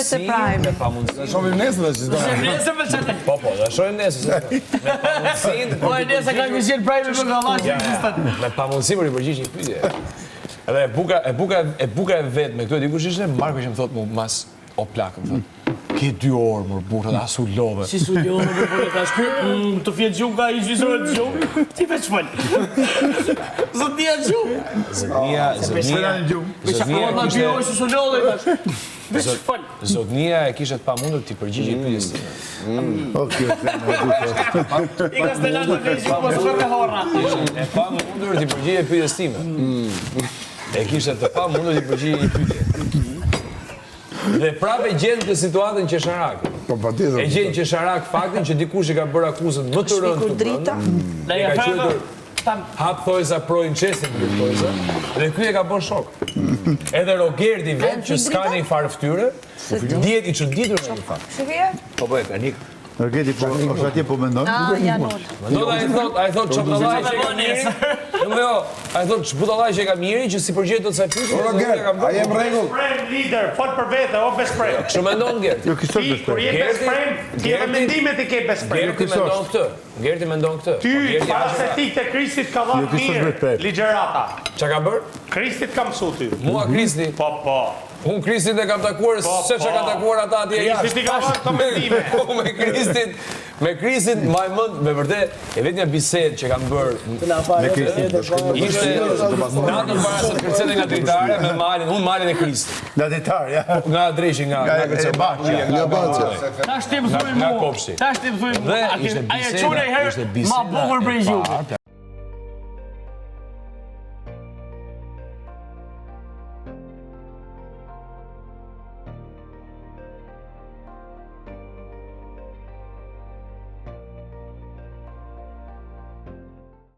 se Prime. Me pamundësinë. Shohim nesër tash. Nesër me çfarë? Po, da shohim nesër. Me pamundësinë. Po nesër ka vizin Prime me gallaçi. Me pamundësi për i përgjigj një pyetje. Edhe e buka e vet me këto e dikush ishte Marko që më thot mu mas o plak më thot. Ke 2 orë mor burra asu love. Si su love më burra tash ky të fjet gjunga i vizore të gjung. Ti veç fal. Zotnia gjung. Zotnia. Ma dy orë si su love tash. Veç fal. Zotnia e kishte të pamundur ti përgjigjej pyetjes time. Okej. I ka stelano të gjung mos ka horra. E pamundur ti përgjigjej pyetjes time. E kishte të pamundur ti përgjigjej një pyetje. Dhe prapë gjen të situatën Qesharak. Po patjetër. E gjen Qesharak faktin që dikush i ka bërë akuzën më të rëndë. Shpikur drita. Na ja fal. Hap thojza pro incesin për thojza. Dhe ky e ka bën shok. Edhe Rogerdi vet që s'ka një farë fytyre, dihet I çuditur në fakt. Shifje? Po e tanik. Rogeti po është atje po mendon. Janol. Ai thot çopallaj që ka mirë. Jo, ai thot çbutallaj që ka mirë që si përgjigjet të kësaj pyetje. Roger, ai jam rregull. Prem lider, fol për vete, o best friend. Ç'u mendon Gert? Jo kishte Ti, kur je best friend, ti edhe mendimet I ke best friend. Gerti mendon këtë. Ty, para se ti te Kristit ka dhënë mirë ligjërata. Çka ka bër? Kristit ka mësu ty. Mua Kristi. Po. Unë Kristin e kam takuar se çka ka takuar ata atje jashtë. Kristi ka dhënë këto mendime. Me Kristin majmend me vërtet e vetja bisedë që kam bërë Me Kristin. ishte natën para se të kërcente nga dritare me malin, unë malin e Kristit. La detar, ja. Nga dreshi nga Baçja, nga Baçja. Tash ti më thuaj nga mua. kopshti. Tash ti më thuaj mua. Dhe ishte Ai e çon ai herë ma bukur për gjum.